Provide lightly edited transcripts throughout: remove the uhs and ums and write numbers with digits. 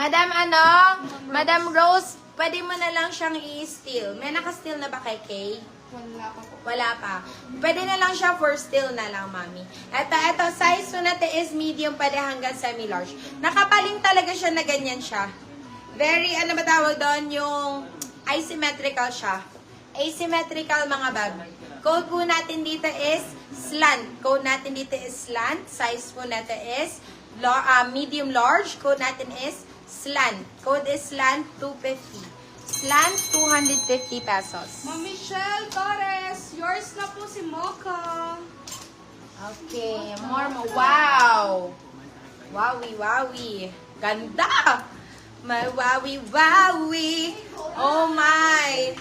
Madam, Madam Rose, pwede mo na lang siyang i-steal. May naka-steal na ba kay Kay? Wala pa po. Wala pa. Pwede na lang siya for steal na lang, mami. Ito, size po natin is medium, pwede hanggang semi-large. Nakapaling talaga siya na ganyan siya. Very, ano ba tawag doon? Yung asymmetrical siya. Asymmetrical, mga bag. Code po natin dito is slant. Code natin dito is slant. Size po natin is medium large. Code natin is slant. Code is slant 250. Slant 250 pesos. Ma'am Michelle Torres, yours na po si Mocha. Okay, more mo. Wow! Wowie, wowie. Ganda! My wowie, wowie. Oh my!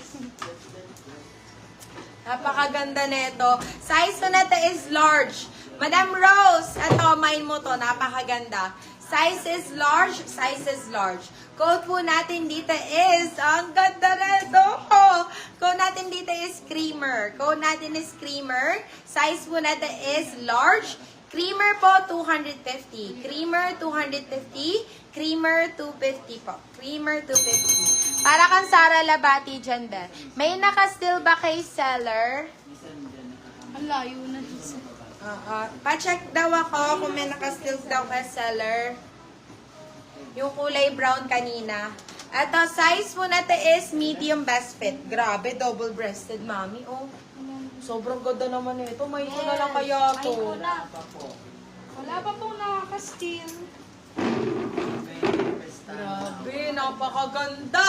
Napakaganda nito. Size ko na is large. Madam Rose, ito, mine mo to. Napakaganda. Size is large. Size is large. Code po natin dito is, ang ganda nito. Code natin dito is creamer. Code natin is creamer. Size po natin is large. Creamer po, 250. Creamer, 250. Creamer, 250 po. Creamer, 250. Para kang Sara Labati dyan, be. May naka-steal ba kay seller? Ang layo na dito. Pa-check daw ako kung may naka-steal daw kay seller. Yung kulay brown kanina. Ito, size po natin is medium best fit. Grabe, double-breasted, mami. Oh, sobrang ganda naman ito. May ito na lang kaya to. Wala pa pong nakaka-steal. Grabe, napakaganda.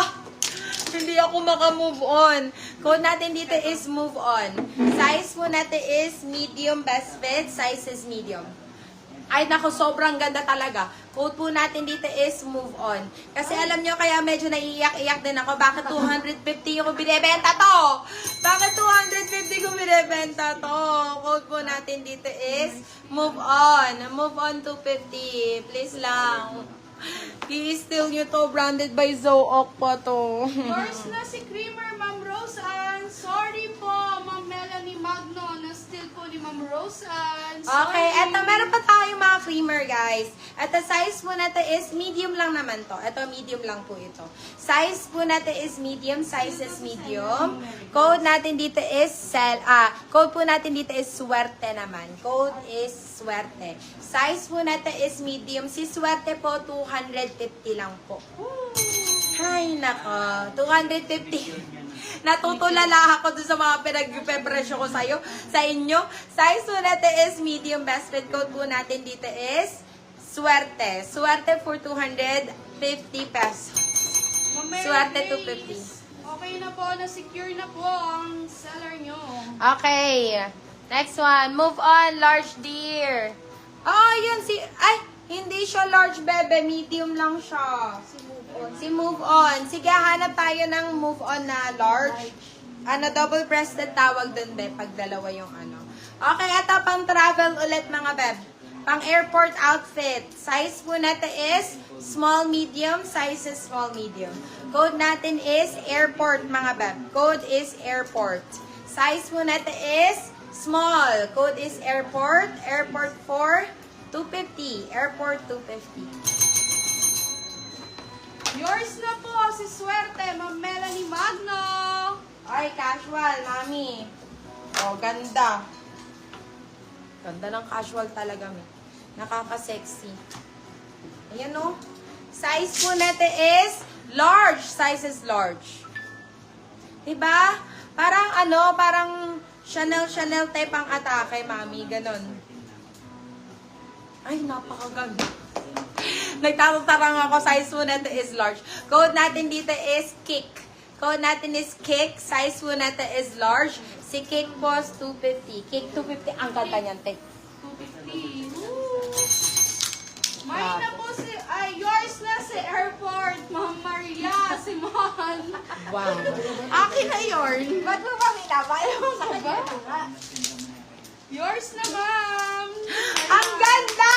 Hindi ako maka-move on. Code natin dito is move on. Size po natin is medium best fit. Size is medium. Ay, naku, sobrang ganda talaga. Code po natin dito is move on. Kasi alam nyo, kaya medyo naiiyak-iyak din ako. Bakit 250 yung binibenta to? Bakit 250 kung binibenta to? Code po natin dito is move on. Move on 250. Please lang. I-steal nyo to. Branded by Zook pa to. Yours na si Creamer, Ma'am Rose Ann. Sorry po, Ma'am Melanie Magno. Na-steal po ni Ma'am Rose Ann. Okay, eto, meron pa tayong mga creamer, guys. Eto, size po natin is medium lang naman to. Eto, medium lang po ito. Size po natin is medium. Size is medium. Code natin dito is code po natin dito is swerte naman. Code is swerte. Size po natin is medium. Si swerte po, 250 lang po. Ay, nako. 250. Natutulala ako dun sa mga pinag-presyo ko sa'yo, sa inyo. Size po natin is medium. Best fit code po natin dito is swerte. Swerte for 250 pesos. Ma'am Mary Swerte Grace, 250. Okay na po, na-secure na po ang seller nyo. Okay. Next one. Move on, large deer. Oh, yun si... Ay, hindi siya large, bebe. Medium lang siya. Si move on. Sige, hanap tayo ng move on na large. Ano, double-breasted tawag dun, be, pag dalawa yung ano. Okay, ito pang travel ulit, mga beb. Pang airport outfit. Size po natin is small, medium. Size is small, medium. Code natin is airport, mga beb. Code is airport. Size po natin is small. Code is airport. Airport for 250. Airport 250. Yours na po si Swerte, Ma'am Melanie Magno. Ay, casual, mami. Oh, ganda. Ganda ng casual talaga, mi. Nakaka-sexy. Ayan, oh. Size po natin is large. Size is large. Diba? Parang ano, parang Chanel type ang atake, mami. Ganon. Ay, napakaganda. Nagtatarang ako. Size po natin is large. Code natin dito is kick. Code natin is kick. Size po natin is large. Si kick boss, 250. Kick 250. Ang ganda niyan, te. 250. Woo! Mine na po si, yours na si airport, Ma'am Maria Simon. Wow. Akin na yun. Ba't mo ba minaba? Sa kanya nga. Yours na, ma'am. Ang ganda!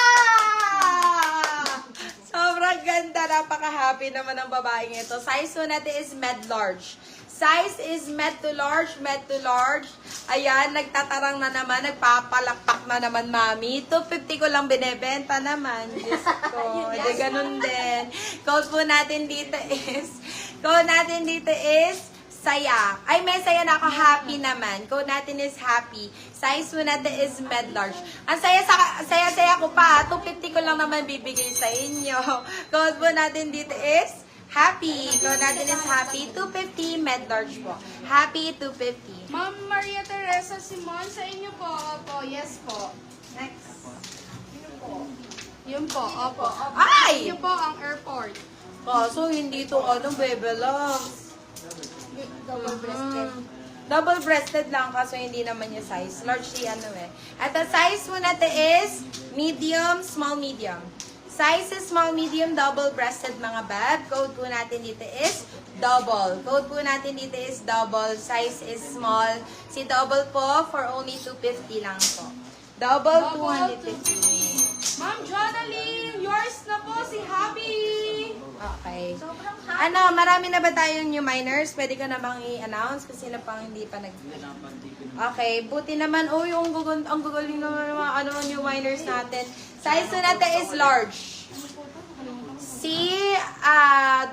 Sobrang ganda Napakaganda, napaka-happy naman ng babaeng ito. Size po natin is med large. Size is med to large, med to large. Ayan, nagtatarang na naman, nagpapalakpak na naman, mami. 250 ko lang binebenta naman. Diyos ko. Hindi, ganun din. Code natin dito is saya. Ay, may saya na ako. Happy naman. Code natin is happy. Size po natin is med large. Ang saya ko pa. 250 ko lang naman bibigay sa inyo. Code po natin dito is happy. Code natin is happy. 250 med large po. Happy 250. Ma'am Maria Teresa Simon, sa inyo po. Opo, yes po. Next. Yun po, opo. Ay! Yun po ang airport. Kaso hindi to bebe lang. Double-breasted. Double-breasted lang kaso hindi naman yung size. Large si At the size mo natin is medium, small, medium. Size is small, medium, double-breasted mga bab. Code po natin dito is double. Code po natin dito is double. Size is small. Si double po for only 250 lang po. Double 250. Ma'am Jonaline, yours na po si Happy. Okay. Sobrang happy. Marami na ba tayong new miners? Pwede ko na bang i-announce? Kasi sino pang hindi pa nag... Okay, buti naman. Ang guguling naman ng mga new miners natin. Size na natin is large.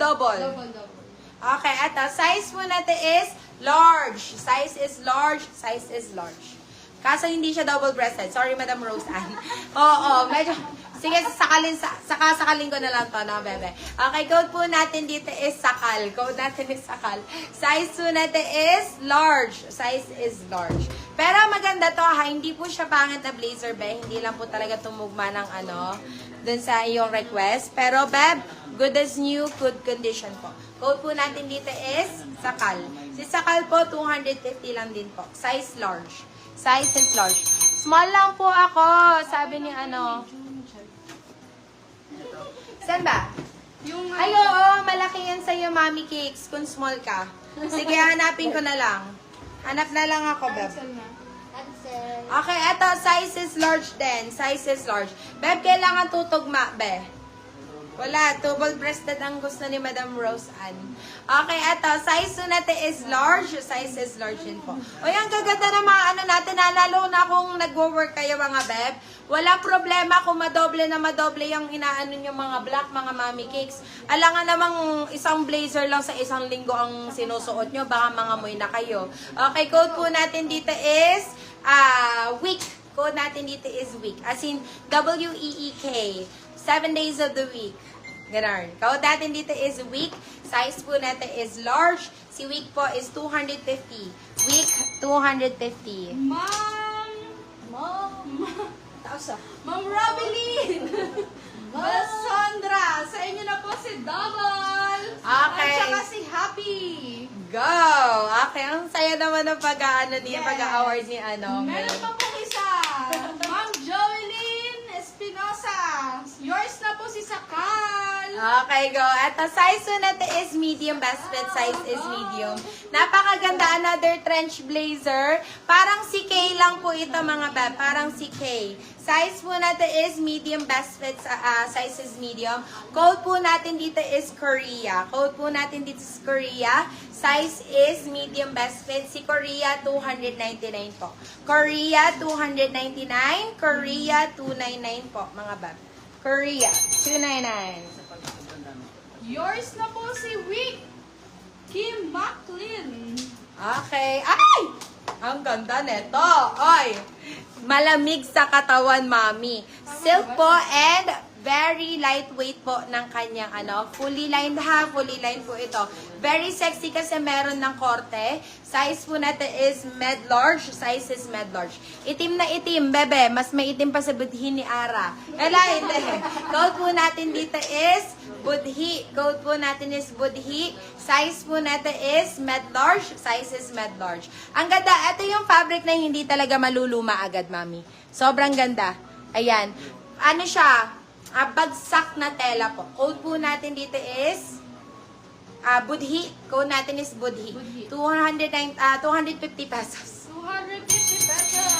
Double. Double. Okay, eto. Size po natin is large. Size is large. Size is large. Kaso hindi siya double-breasted. Sorry, Madam Rose Ann. Oo, medyo... Sige, sakaling ko na lang to, no, bebe. Okay, code po natin dito is sakal. Code natin is sakal. Size po natin is large. Size is large. Pero maganda to, ha. Hindi po siya pangit na blazer, be. Hindi lang po talaga tumugma ng dun sa iyong request. Pero, beb, good as new, good condition po. Code po natin dito is sakal. Si sakal po, 250 lang din po. Size large. Size is large. Small lang po ako, sabi ni Saan ba? Yung Ay, oo, malaki yan sa'yo, Mami Cakes, kung small ka. Sige, hanapin ko na lang. Hanap na lang ako, Beb. Okay, eto, size is large din. Size is large. Beb, kailangan tutugma, Be. Wala, double-breasted ang gusto ni Madam Rose Ann. Okay, eto, size po natin is large. Size is large din po. O yan, gaganda na mga natin. Lalo na kung nagwo-work kayo mga beb. Wala problema kung madoble yung inaano yung mga black, mga Mami Cakes. Alangan namang isang blazer lang sa isang linggo ang sinusuot nyo. Baka mga moy na kayo. Okay, code po natin dito is week. Code natin dito is week. As in, W-E-E-K. 7 days of the week. Ganon. Code natin dito is week. Size po natin is large. Si week po is 250. Week, 250. Ma'am Robeline. Sandra, sa inyo na po si Double. Okay. At saka si Happy. Go! Okay, ang saya naman ng pag-award ni Meron pa pong isa. Ma'am Joeline Espinosa. Yours na po si Sakal. Okay, go. At the size po natin is medium. Best fit size is medium. Napakaganda. Another trench blazer. Parang si K lang po ito mga beb. Parang si K. Size po natin is medium. Best fit size is medium. Code po natin dito is Korea. Code po natin dito is Korea. Size is medium. Best fit. Si Korea, 299 po. Korea, 299. Korea, 299 po mga beb. Korea, 299. Yours na po si Wick Kim Macklin. Okay. Ay! Ang ganda neto. Oy! Malamig sa katawan, mami. Silk po and very lightweight po ng kanyang fully lined ha. Fully lined po ito. Very sexy kasi meron ng korte. Size po natin is med large. Size is med large. Itim na itim, bebe. Mas maitim pa sa budhi ni Ara. Wala, hindi. Code po natin dito is budhi. Code po natin is budhi. Size po natin is med large. Size is med large. Ang ganda. Ito yung fabric na hindi talaga maluluma agad, mami. Sobrang ganda. Ayan. Ano siya? Bagsak na tela po. Code po natin dito is budhi. Code natin is budhi. 250 pesos. 250 pesos.